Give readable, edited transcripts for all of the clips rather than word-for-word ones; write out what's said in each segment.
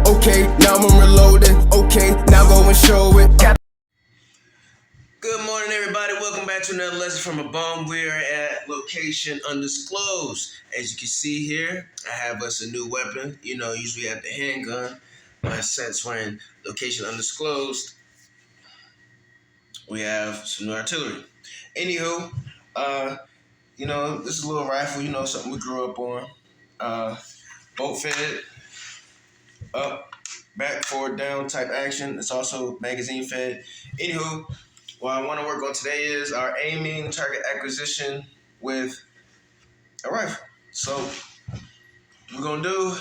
Okay, now I'm reloading. Okay, now go and show it. Good morning, everybody. Welcome back to another lesson from a bum. We are at location undisclosed. As you can see here, I have us a new weapon. You know, usually at the handgun. But since we're in location undisclosed, we have some new artillery. Anywho, you know, this is a little rifle. You know, something we grew up on. Bolt fed, up, back, forward, down type action. It's also magazine fed. Anywho, what I want to work on today is our aiming, target acquisition with a rifle. So, what we're going to do,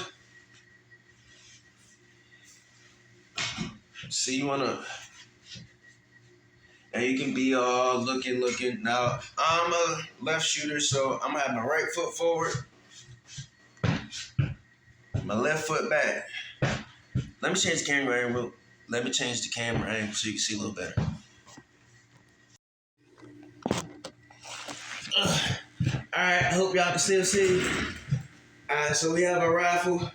see, you want to, now you can be all looking. Now, I'm a left shooter, so I'm going to have my right foot forward, my left foot back. Let me change the camera angle. Let me change the camera angle so you can see a little better. Alright, I hope y'all can still see. Alright, so we have our rifle.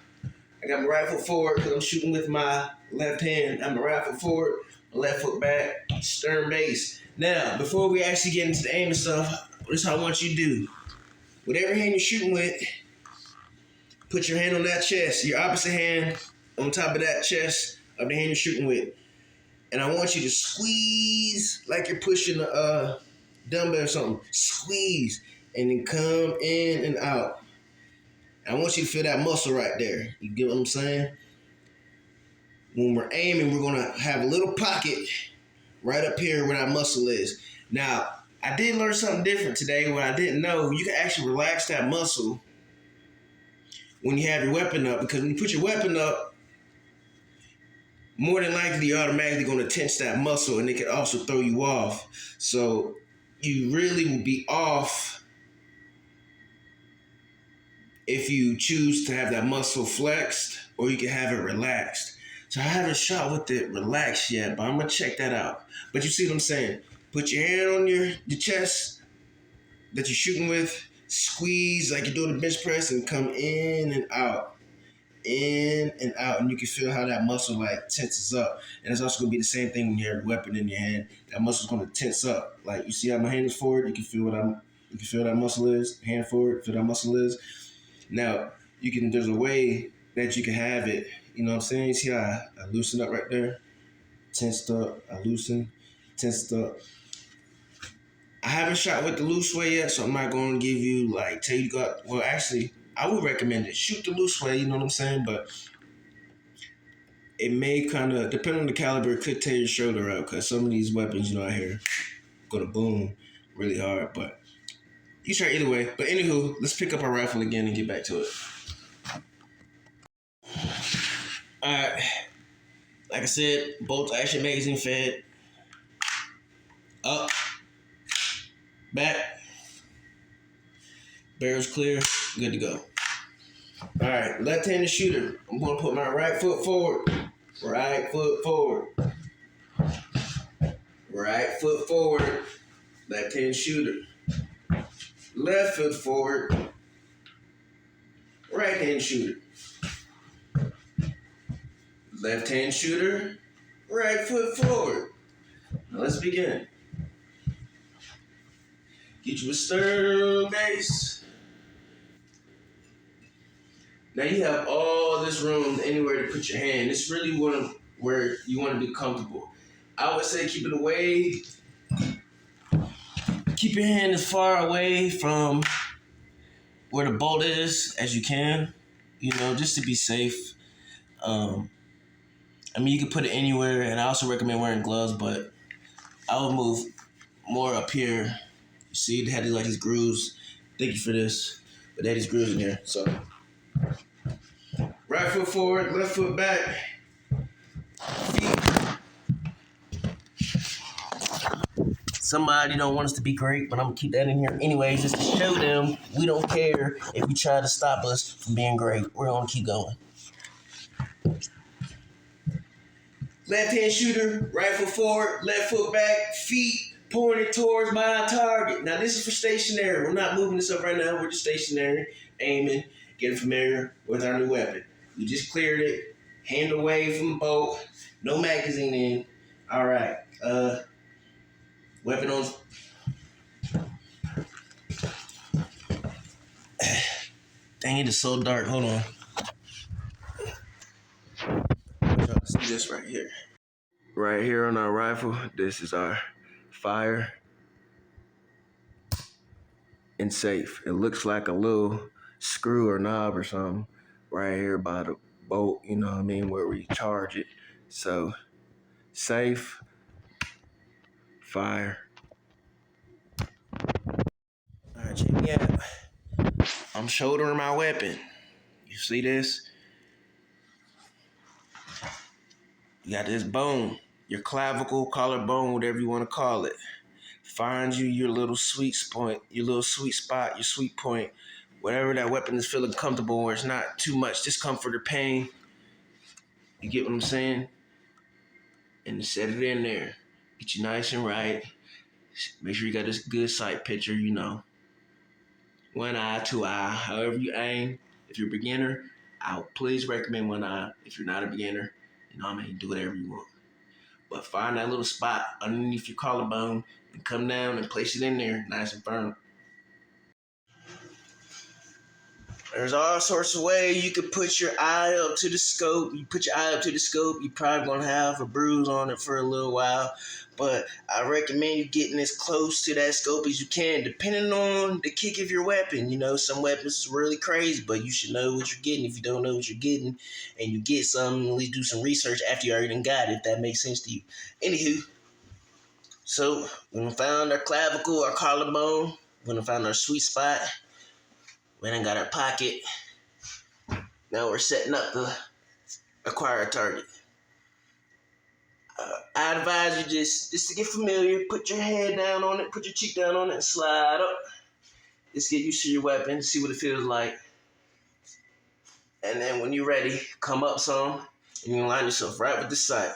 I got my rifle forward because I'm shooting with my left hand. I'm a rifle forward, my left foot back, stern base. Now, before we actually get into the aim and stuff, this is how I want you to do. Whatever hand you're shooting with, put your hand on that chest, your opposite hand on top of that chest of the hand you're shooting with. And I want you to squeeze like you're pushing a dumbbell or something. Squeeze and then come in and out. I want you to feel that muscle right there. You get what I'm saying? When we're aiming, we're gonna have a little pocket right up here where that muscle is. Now, I did learn something different today. What I didn't know, you can actually relax that muscle when you have your weapon up, because when you put your weapon up, more than likely you're automatically gonna tense that muscle and it can also throw you off. So you really will be off if you choose to have that muscle flexed, or you can have it relaxed. So I haven't shot with it relaxed yet, but I'm gonna check that out. But you see what I'm saying? Put your hand on your chest that you're shooting with, squeeze like you're doing a bench press, and come in and out. In and out, and you can feel how that muscle like tenses up. And it's also gonna be the same thing when you have a weapon in your hand. That muscle's gonna tense up. Like you see how my hand is forward, you can feel that muscle is. Hand forward, feel that muscle is. Now, there's a way that you can have it, you know what I'm saying? You see how I loosen up right there? Tensed up, I loosen, tensed up. I haven't shot with the loose way yet, so I'm not going to give you, well, actually, I would recommend it. Shoot the loose way, you know what I'm saying? But it may kind of, depending on the caliber, it could tear your shoulder out, because some of these weapons, out here, going to boom really hard, but you try either way. But anywho, let's pick up our rifle again and get back to it. Alright. Like I said, bolt action magazine fed. Up. Back. Barrel's clear. Good to go. Alright, left-handed shooter. I'm going to put my right foot forward. Right foot forward. Right foot forward. Left-hand shooter. Left foot forward, right hand shooter. Left hand shooter, right foot forward. Now let's begin. Get you a stern base. Now you have all this room anywhere to put your hand. It's really where you want to be comfortable. I would say keep it away. Keep your hand as far away from where the bolt is as you can, just to be safe. You can put it anywhere, and I also recommend wearing gloves, but I would move more up here. You see, they had these grooves. Thank you for this, but they had these grooves in here. So, right foot forward, left foot back, feet. Somebody don't want us to be great, but I'm gonna keep that in here anyways, just to show them we don't care if you try to stop us from being great. We're gonna keep going. Left hand shooter, right foot forward, left foot back, feet pointed towards my target. Now this is for stationary. We're not moving this up right now. We're just stationary, aiming, getting familiar with our new weapon. We just cleared it. hand away from the bolt, no magazine in. All right, weapon on. Dang, it is so dark. Hold on. Y'all see this right here. Right here on our rifle, this is our fire and safe. It looks like a little screw or knob or something right here by the bolt, you know what I mean, where we charge it. So, safe, fire. All right, check me out. I'm shouldering my weapon. You see this? You got this bone, your clavicle, collarbone, whatever you want to call it. Find you your little sweet point, your little sweet spot, your sweet point, whatever that weapon is feeling comfortable where it's not too much discomfort or pain. You get what I'm saying? And set it in there. Get you nice and right. Make sure you got this good sight picture, you know. One eye, two eye, however you aim. If you're a beginner, I would please recommend one eye. If you're not a beginner, you know what I mean, do whatever you want. But find that little spot underneath your collarbone and come down and place it in there nice and firm. There's all sorts of ways you could put your eye up to the scope. You put your eye up to the scope, you're probably gonna have a bruise on it for a little while. But I recommend you getting as close to that scope as you can, depending on the kick of your weapon. You know, some weapons are really crazy, but you should know what you're getting. If you don't know what you're getting and you get some, at least do some research after you already got it, if that makes sense to you. Anywho, so when we found our clavicle, our collarbone, when we found our sweet spot, we done got our pocket. Now we're setting up the acquired target. I advise you just to get familiar, put your head down on it, put your cheek down on it, and slide up. Just get used to your weapon, see what it feels like. And then when you're ready, come up some, and you line yourself right with the sight.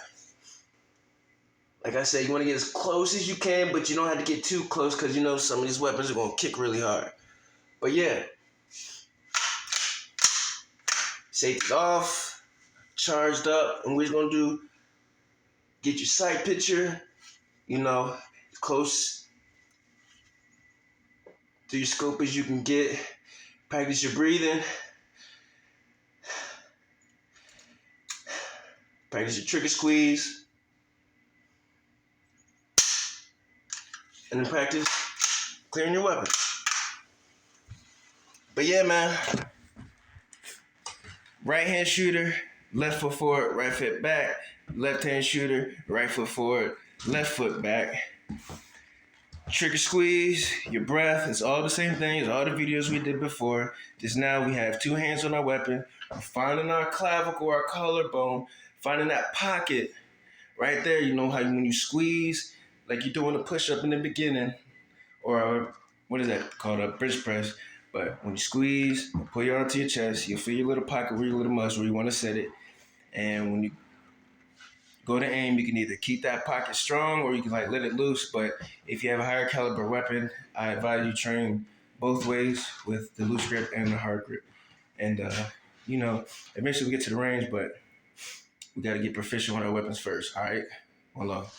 Like I said, you want to get as close as you can, but you don't have to get too close because you know some of these weapons are going to kick really hard. But yeah. Safety's off, charged up, and we're just gonna do, get your sight picture, you know, as close to your scope as you can get. Practice your breathing. Practice your trigger squeeze. And then practice clearing your weapon. But yeah, man. Right hand shooter, left foot forward, right foot back. Left hand shooter, right foot forward, left foot back. Trigger squeeze, your breath, it's all the same thing as all the videos we did before. Just now we have two hands on our weapon. We're finding our clavicle, our collarbone, finding that pocket right there. You know how when you squeeze, like you're doing a push-up in the beginning, or what is that called, a bench press. But when you squeeze, pull your arm to your chest, you'll feel your little pocket where your little muscle where you want to set it. And when you go to aim, you can either keep that pocket strong or you can like let it loose. But if you have a higher caliber weapon, I advise you train both ways with the loose grip and the hard grip. And, you know, eventually we get to the range, but we got to get proficient with our weapons first. All right? One love.